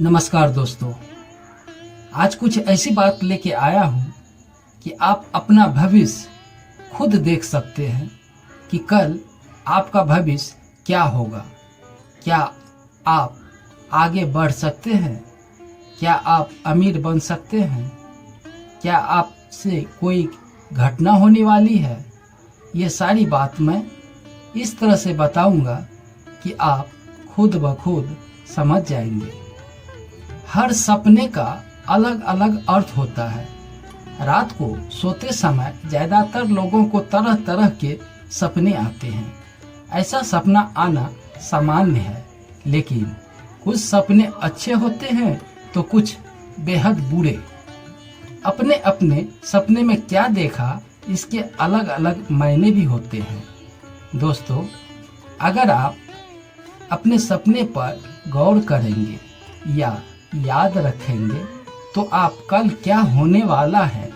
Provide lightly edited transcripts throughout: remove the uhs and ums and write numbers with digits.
नमस्कार दोस्तों। आज कुछ ऐसी बात लेके आया हूँ कि आप अपना भविष्य खुद देख सकते हैं कि कल आपका भविष्य क्या होगा। क्या आप आगे बढ़ सकते हैं? क्या आप अमीर बन सकते हैं? क्या आपसे कोई घटना होने वाली है? ये सारी बात मैं इस तरह से बताऊंगा कि आप खुद ब खुद समझ जाएंगे। हर सपने का अलग अलग अर्थ होता है। रात को सोते समय ज़्यादातर लोगों को तरह तरह के सपने आते हैं। ऐसा सपना आना सामान्य है, लेकिन कुछ सपने अच्छे होते हैं तो कुछ बेहद बुरे। अपने अपने सपने में क्या देखा, इसके अलग अलग मायने भी होते हैं। दोस्तों, अगर आप अपने सपने पर गौर करेंगे या याद रखेंगे तो आप कल क्या होने वाला है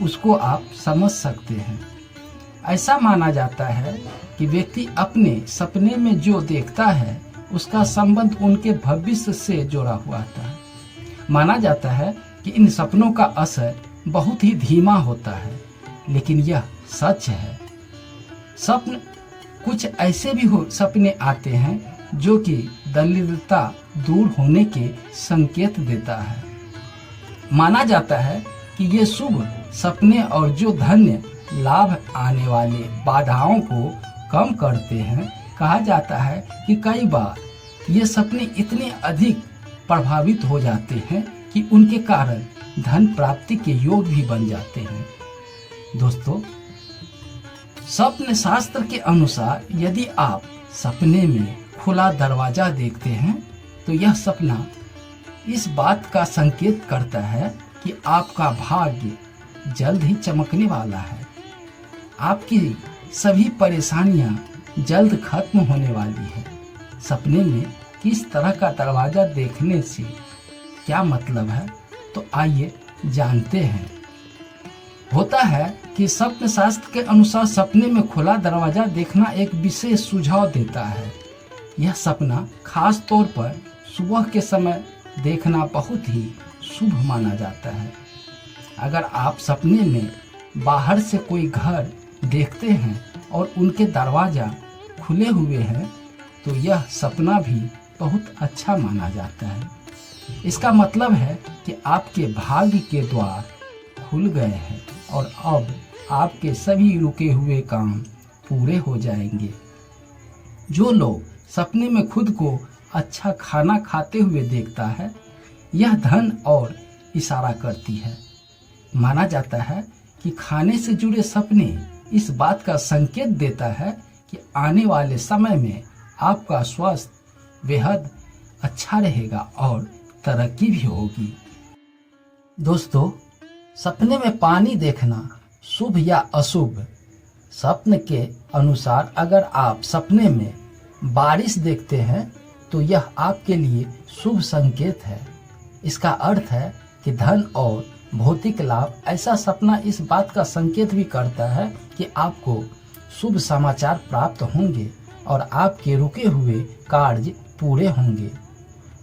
उसको आप समझ सकते हैं। ऐसा माना जाता है कि व्यक्ति अपने सपने में जो देखता है उसका संबंध उनके भविष्य से जुड़ा हुआ था। माना जाता है कि इन सपनों का असर बहुत ही धीमा होता है, लेकिन यह सच है। सपन कुछ ऐसे भी सपने आते हैं जो कि दरिद्रता दूर होने के संकेत देता है। माना जाता है कि ये शुभ सपने और जो धन्य लाभ आने वाले बाधाओं को कम करते हैं। कहा जाता है कि कई बार ये सपने इतने अधिक प्रभावित हो जाते हैं कि उनके कारण धन प्राप्ति के योग भी बन जाते हैं। दोस्तों, स्वप्न शास्त्र के अनुसार यदि आप सपने में खुला दरवाजा देखते हैं तो यह सपना इस बात का संकेत करता है कि आपका भाग्य जल्द ही चमकने वाला है। आपकी सभी परेशानियां जल्द खत्म होने वाली है। सपने में किस तरह का दरवाजा देखने से क्या मतलब है, तो आइए जानते हैं। होता है कि स्वप्न शास्त्र के अनुसार सपने में खुला दरवाजा देखना एक विशेष सुझाव देता है। यह सपना खास तौर पर सुबह के समय देखना बहुत ही शुभ माना जाता है। अगर आप सपने में बाहर से कोई घर देखते हैं और उनके दरवाजा खुले हुए हैं तो यह सपना भी बहुत अच्छा माना जाता है। इसका मतलब है कि आपके भाग्य के द्वार खुल गए हैं और अब आपके सभी रुके हुए काम पूरे हो जाएंगे। जो लोग सपने में खुद को अच्छा खाना खाते हुए देखता है, यह धन और इशारा करती है। माना जाता है कि खाने से जुड़े सपने इस बात का संकेत देता है कि आने वाले समय में आपका स्वास्थ्य बेहद अच्छा रहेगा और तरक्की भी होगी। दोस्तों, सपने में पानी देखना शुभ या अशुभ? स्वप्न के अनुसार अगर आप सपने में बारिश देखते हैं तो यह आपके लिए शुभ संकेत है। इसका अर्थ है कि धन और भौतिक लाभ। ऐसा सपना इस बात का संकेत भी करता है कि आपको शुभ समाचार प्राप्त होंगे और आपके रुके हुए कार्य पूरे होंगे।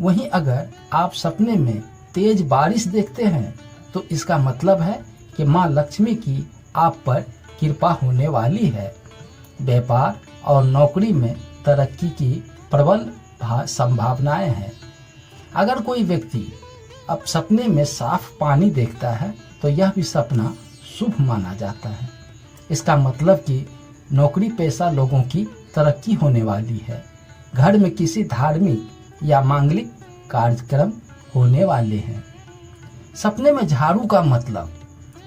वहीं अगर आप सपने में तेज बारिश देखते हैं तो इसका मतलब है कि माँ लक्ष्मी की आप पर कृपा होने वाली है। व्यापार और नौकरी में तरक्की की प्रबल संभावनाएं हैं। अगर कोई व्यक्ति अब सपने में साफ पानी देखता है तो यह भी सपना शुभ माना जाता है। इसका मतलब कि नौकरी पेशा लोगों की तरक्की होने वाली है। घर में किसी धार्मिक या मांगलिक कार्यक्रम होने वाले हैं। सपने में झाड़ू का मतलब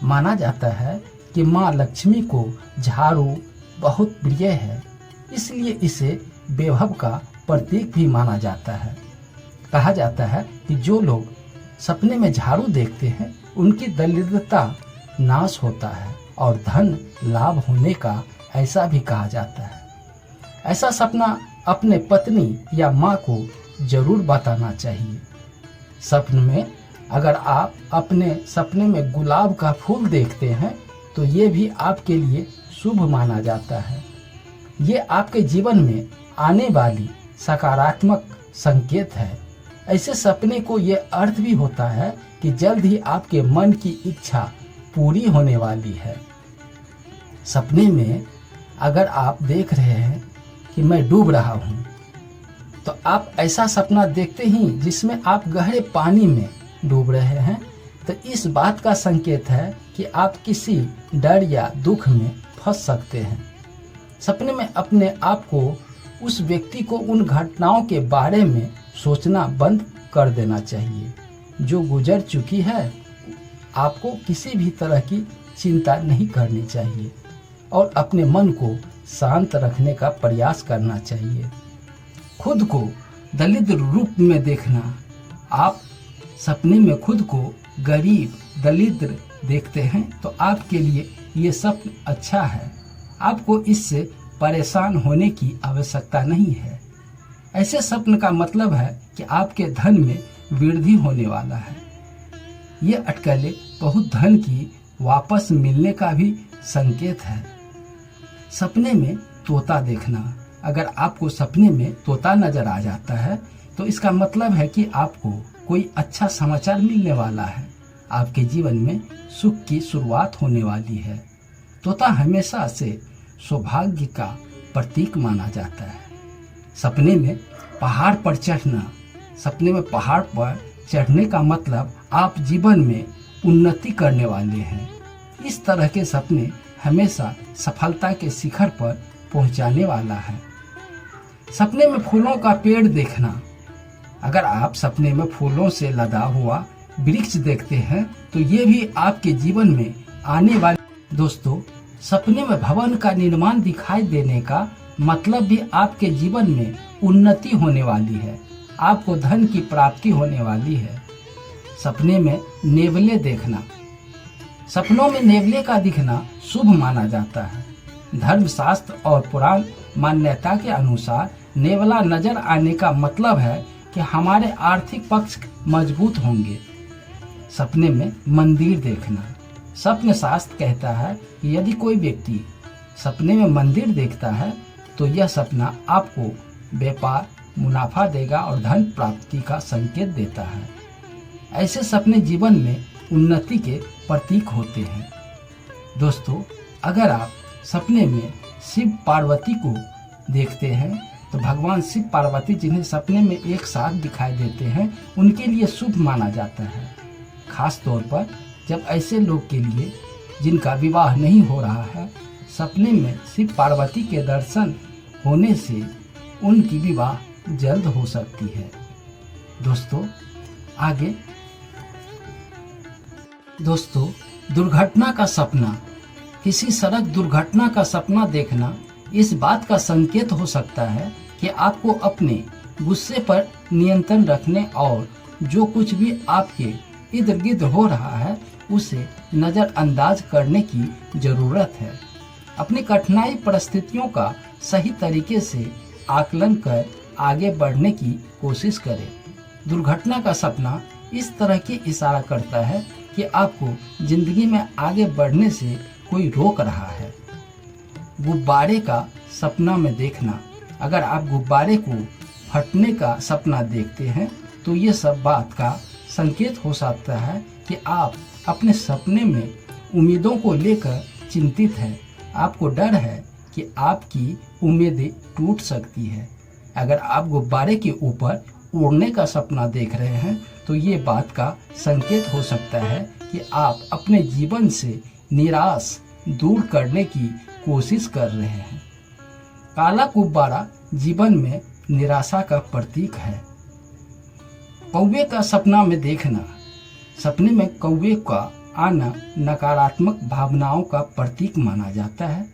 माना जाता है कि माँ लक्ष्मी को झाड़ू बहुत प्रिय है, इसलिए इसे वैभव का प्रतीक भी माना जाता है। कहा जाता है कि जो लोग सपने में झाड़ू देखते हैं उनकी दरिद्रता नाश होता है और धन लाभ होने का ऐसा भी कहा जाता है। ऐसा सपना अपने पत्नी या माँ को जरूर बताना चाहिए। सपने में अगर आप अपने सपने में गुलाब का फूल देखते हैं तो ये भी आपके लिए शुभ माना जाता है। ये आपके जीवन में आने वाली सकारात्मक संकेत है ऐसे सपने को ये अर्थ भी होता है कि जल्द ही आपके मन की इच्छा पूरी होने वाली है। सपने में अगर आप देख रहे हैं कि मैं डूब रहा हूँ, तो आप ऐसा सपना देखते ही जिसमें आप गहरे पानी में डूब रहे हैं, तो इस बात का संकेत है कि आप किसी डर या दुख में फंस सकते हैं। सपने में अपने आप को, उस व्यक्ति को, उन घटनाओं के बारे में सोचना बंद कर देना चाहिए जो गुजर चुकी है। आपको किसी भी तरह की चिंता नहीं करनी चाहिए और अपने मन को शांत रखने का प्रयास करना चाहिए। खुद को दलित रूप में देखना। आप सपने में खुद को गरीब, दलित देखते हैं तो आपके लिए ये सपना अच्छा है। आपको इससे परेशान होने की आवश्यकता नहीं है। ऐसे सपन का मतलब है कि आपके धन में वृद्धि होने वाला है। ये अटकलें बहुत धन की वापस मिलने का भी संकेत है। सपने में तोता देखना। अगर आपको सपने में तोता नजर आ जाता है तो इसका मतलब है कि आपको कोई अच्छा समाचार मिलने वाला है। आपके जीवन में सुख की शुरुआत होने वाली है। तोता हमेशा से सौभाग्य का प्रतीक माना जाता है। सपने में पहाड़ पर चढ़ना। सपने में पहाड़ पर चढ़ने का मतलब आप जीवन में उन्नति करने वाले हैं। इस तरह के सपने हमेशा सफलता के शिखर पर पहुंचाने वाला है। सपने में फूलों का पेड़ देखना। अगर आप सपने में फूलों से लदा हुआ वृक्ष देखते हैं तो ये भी आपके जीवन में आने वाले। दोस्तों, सपने में भवन का निर्माण दिखाई देने का मतलब भी आपके जीवन में उन्नति होने वाली है। आपको धन की प्राप्ति होने वाली है। सपने में नेवले देखना। सपनों में नेवले का दिखना शुभ माना जाता है। धर्मशास्त्र और पुराण मान्यता के अनुसार नेवला नजर आने का मतलब है कि हमारे आर्थिक पक्ष मजबूत होंगे। सपने में मंदिर देखना। स्वप्न शास्त्र कहता है कि यदि कोई व्यक्ति सपने में मंदिर देखता है तो यह सपना आपको व्यापार मुनाफा देगा और धन प्राप्ति का संकेत देता है। ऐसे सपने जीवन में उन्नति के प्रतीक होते हैं। दोस्तों, अगर आप सपने में शिव पार्वती को देखते हैं तो भगवान शिव पार्वती जिन्हें सपने में एक साथ दिखाई देते हैं उनके लिए शुभ माना जाता है। खास तौर पर जब ऐसे लोग के लिए जिनका विवाह नहीं हो रहा है, सपने में शिव पार्वती के दर्शन होने से उनकी विवाह जल्द हो सकती है। दोस्तों, आगे दुर्घटना का सपना। किसी सड़क दुर्घटना का सपना देखना इस बात का संकेत हो सकता है कि आपको अपने गुस्से पर नियंत्रण रखने और जो कुछ भी आपके इर्द गिर्द हो रहा है उसे नज़रअंदाज करने की जरूरत है। अपनी कठिनाई परिस्थितियों का सही तरीके से आकलन कर आगे बढ़ने की कोशिश करें। दुर्घटना का सपना इस तरह की इशारा करता है कि आपको जिंदगी में आगे बढ़ने से कोई रोक रहा है। गुब्बारे का सपना में देखना। अगर आप गुब्बारे को फटने का सपना देखते हैं तो ये सब बात का संकेत हो सकता है कि आप अपने सपने में उम्मीदों को लेकर चिंतित हैं। आपको डर है कि आपकी उम्मीदें टूट सकती है। अगर आप गुब्बारे के ऊपर उड़ने का सपना देख रहे हैं तो ये बात का संकेत हो सकता है कि आप अपने जीवन से निराश दूर करने की कोशिश कर रहे हैं। काला गुब्बारा जीवन में निराशा का प्रतीक है। कौवे का सपना में देखना। सपने में कौवे का आना नकारात्मक भावनाओं का प्रतीक माना जाता है।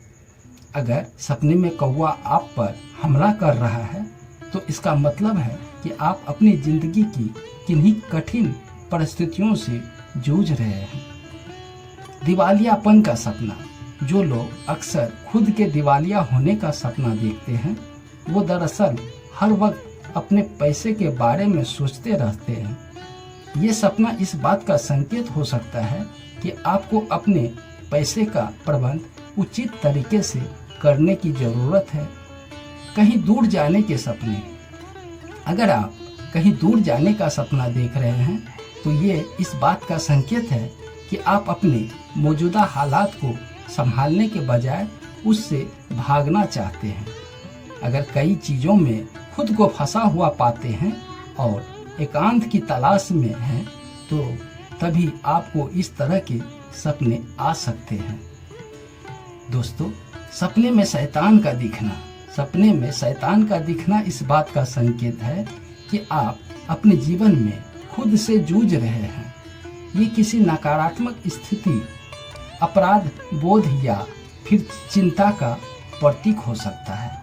अगर सपने में कौवा आप पर हमला कर रहा है तो इसका मतलब है कि आप अपनी जिंदगी की किन्हीं कठिन परिस्थितियों से जूझ रहे हैं। दिवालियापन का सपना। जो लोग अक्सर खुद के दिवालिया होने का सपना देखते हैं वो दरअसल हर वक्त अपने पैसे के बारे में सोचते रहते हैं। ये सपना इस बात का संकेत हो सकता है कि आपको अपने पैसे का प्रबंध उचित तरीके से करने की जरूरत है। कहीं दूर जाने के सपने। अगर आप कहीं दूर जाने का सपना देख रहे हैं तो ये इस बात का संकेत है कि आप अपने मौजूदा हालात को संभालने के बजाय उससे भागना चाहते हैं। अगर कई चीज़ों में खुद को फंसा हुआ पाते हैं और एकांत की तलाश में हैं तो तभी आपको इस तरह के सपने आ सकते हैं। दोस्तों, सपने में शैतान का दिखना इस बात का संकेत है कि आप अपने जीवन में खुद से जूझ रहे हैं। ये किसी नकारात्मक स्थिति, अपराध बोध या फिर चिंता का प्रतीक हो सकता है।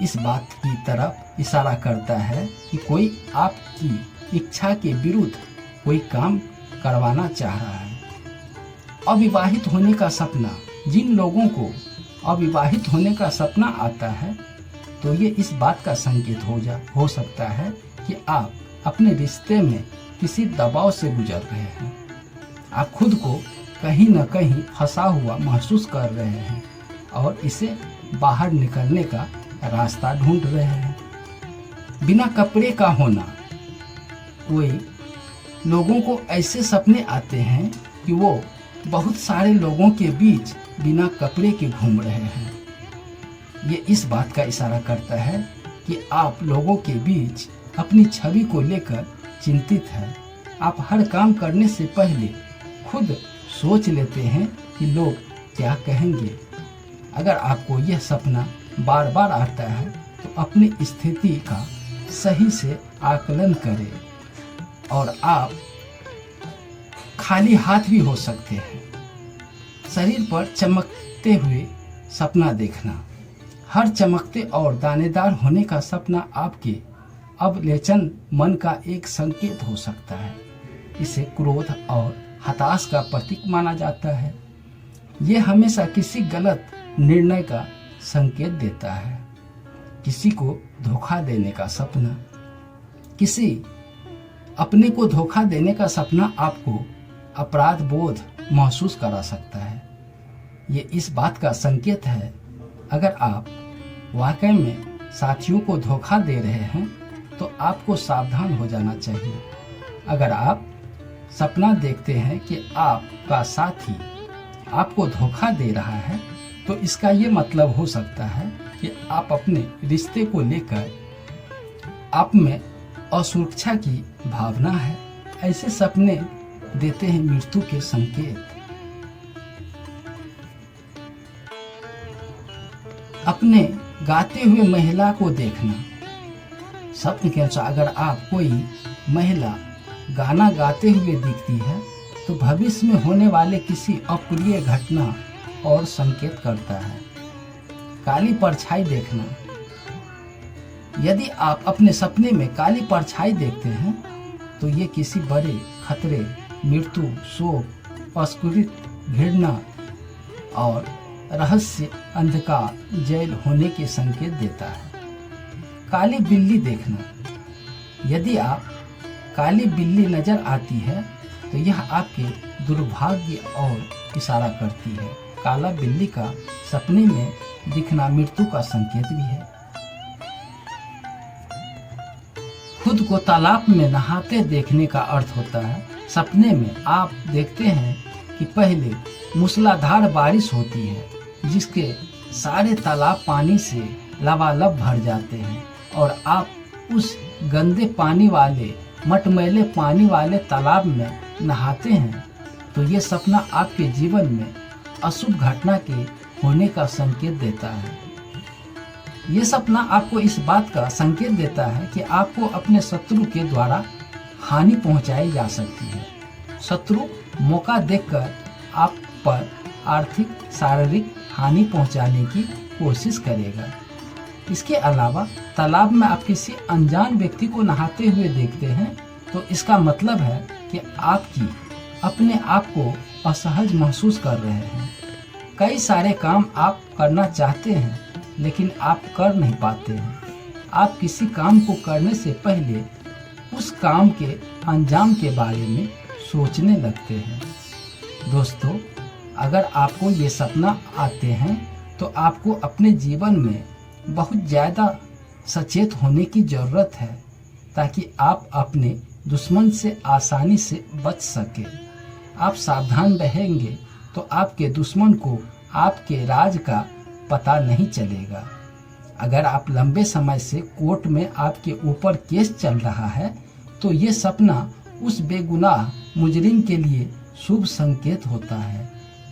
इस बात की तरफ इशारा करता है कि कोई आपकी इच्छा के विरुद्ध कोई काम करवाना चाह रहा है। अविवाहित होने का सपना, जिन लोगों को अविवाहित होने का सपना आता है तो ये इस बात का संकेत हो सकता है कि आप अपने रिश्ते में किसी दबाव से गुजर रहे हैं। आप खुद को कहीं न कहीं फंसा हुआ महसूस कर रहे हैं और इसे बाहर निकलने का रास्ता ढूंढ रहे हैं। बिना कपड़े का होना, कोई लोगों को ऐसे सपने आते हैं कि वो बहुत सारे लोगों के बीच बिना कपड़े के घूम रहे हैं। ये इस बात का इशारा करता है कि आप लोगों के बीच अपनी छवि को लेकर चिंतित हैं। आप हर काम करने से पहले खुद सोच लेते हैं कि लोग क्या कहेंगे। अगर आपको यह सपना बार बार आता है तो अपनी स्थिति का सही से आकलन करें और आप खाली हाथ भी हो सकते हैं। शरीर पर चमकते हुए सपना देखना, हर चमकते और दानेदार होने का सपना आपके अवलेचन मन का एक संकेत हो सकता है। इसे क्रोध और हताश का प्रतीक माना जाता है। यह हमेशा किसी गलत निर्णय का संकेत देता है। किसी को धोखा देने का सपना, किसी अपने को धोखा देने का सपना आपको अपराध बोध महसूस करा सकता है। ये इस बात का संकेत है अगर आप वाकई में साथियों को धोखा दे रहे हैं तो आपको सावधान हो जाना चाहिए। अगर आप सपना देखते हैं कि आपका साथी आपको धोखा दे रहा है तो इसका ये मतलब हो सकता है कि आप अपने रिश्ते को लेकर आप में असुरक्षा की भावना है। ऐसे सपने देते हैं मृत्यु के संकेत। अपने गाते हुए महिला को देखना, सपने के अनुसार अगर आप कोई महिला गाना गाते हुए दिखती है तो भविष्य में होने वाले किसी अप्रिय घटना और संकेत करता है। काली परछाई देखना, यदि आप अपने सपने में काली परछाई देखते हैं तो ये किसी बड़े खतरे, मृत्यु, शोक, अस्कृत, घृणा और रहस्य, अंधकार, जेल होने के संकेत देता है। काली बिल्ली देखना, यदि आप काली बिल्ली नजर आती है तो यह आपके दुर्भाग्य और इशारा करती है। काला बिल्ली का सपने में दिखना मृत्यु का संकेत भी है। खुद को तालाब में नहाते देखने का अर्थ होता है सपने में आप देखते हैं कि पहले मूसलाधार बारिश होती है जिसके सारे तालाब पानी से लबालब भर जाते हैं और आप उस गंदे पानी वाले, मटमैले पानी वाले तालाब में नहाते हैं तो ये सपना आपके जीवन में अशुभ घटना के होने का संकेत देता है। ये सपना आपको इस बात का संकेत देता है कि आपको अपने शत्रु के द्वारा हानि पहुंचाई जा सकती है। शत्रु मौका देखकर आप पर आर्थिक, शारीरिक हानि पहुंचाने की कोशिश करेगा। इसके अलावा तालाब में आप किसी अनजान व्यक्ति को नहाते हुए देखते हैं तो इसका मतलब है कि आपकी अपने आप को असहज महसूस कर रहे हैं। कई सारे काम आप करना चाहते हैं लेकिन आप कर नहीं पाते हैं। आप किसी काम को करने से पहले उस काम के अंजाम के बारे में सोचने लगते हैं। दोस्तों, अगर आपको ये सपना आते हैं तो आपको अपने जीवन में बहुत ज़्यादा सचेत होने की ज़रूरत है। ताकि आप अपने दुश्मन से आसानी से बच सके। आप सावधान रहेंगे तो आपके दुश्मन को आपके राज का पता नहीं चलेगा। अगर आप लंबे समय से कोर्ट में आपके ऊपर केस चल रहा है तो ये सपना उस बेगुनाह मुजरिम के लिए शुभ संकेत होता है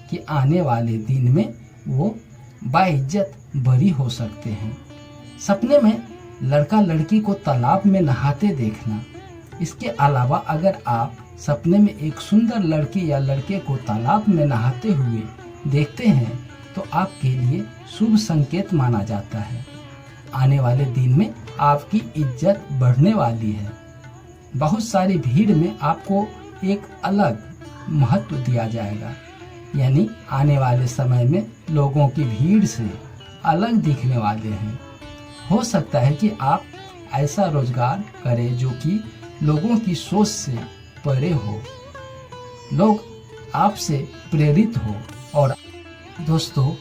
कि आने वाले दिन में वो बाइज्जत बरी हो सकते हैं। सपने में लड़का लड़की को तालाब में नहाते देखना। इसके अलावा अगर आप सपने में एक सुंदर लड़की या लड़के को तालाब में नहाते हुए देखते हैं तो आपके लिए शुभ संकेत माना जाता है। आने वाले दिन में आपकी इज्जत बढ़ने वाली है। बहुत सारी भीड़ में आपको एक अलग महत्व दिया जाएगा, यानी आने वाले समय में लोगों की भीड़ से अलग दिखने वाले हैं। हो सकता है कि आप ऐसा रोजगार करें जो कि लोगों की सोच से परे हो, लोग आपसे प्रेरित हो। और दोस्तों,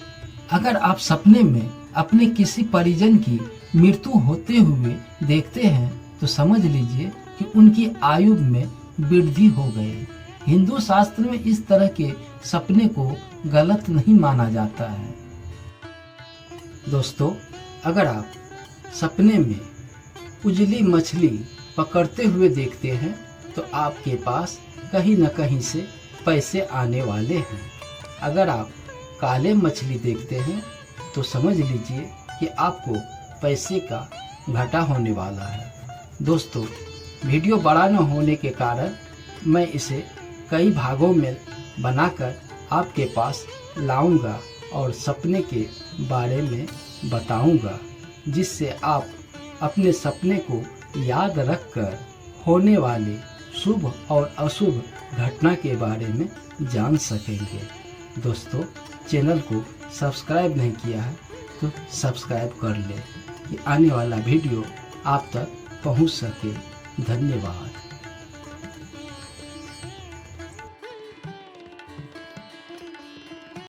अगर आप सपने में अपने किसी परिजन की मृत्यु होते हुए देखते हैं तो समझ लीजिए कि उनकी आयु में वृद्धि हो गई। हिंदू शास्त्र में इस तरह के सपने को गलत नहीं माना जाता है। दोस्तों, अगर आप सपने में उजली मछली पकड़ते हुए देखते हैं तो आपके पास कहीं न कहीं से पैसे आने वाले हैं। अगर आप काले मछली देखते हैं तो समझ लीजिए कि आपको पैसे का घाटा होने वाला है। दोस्तों, वीडियो बड़ा न होने के कारण मैं इसे कई भागों में बनाकर आपके पास लाऊंगा और सपने के बारे में बताऊंगा, जिससे आप अपने सपने को याद रखकर होने वाले शुभ और अशुभ घटना के बारे में जान सकेंगे। दोस्तों, चैनल को सब्सक्राइब नहीं किया है तो सब्सक्राइब कर लें कि आने वाला वीडियो आप तक पहुंच सके। धन्यवाद।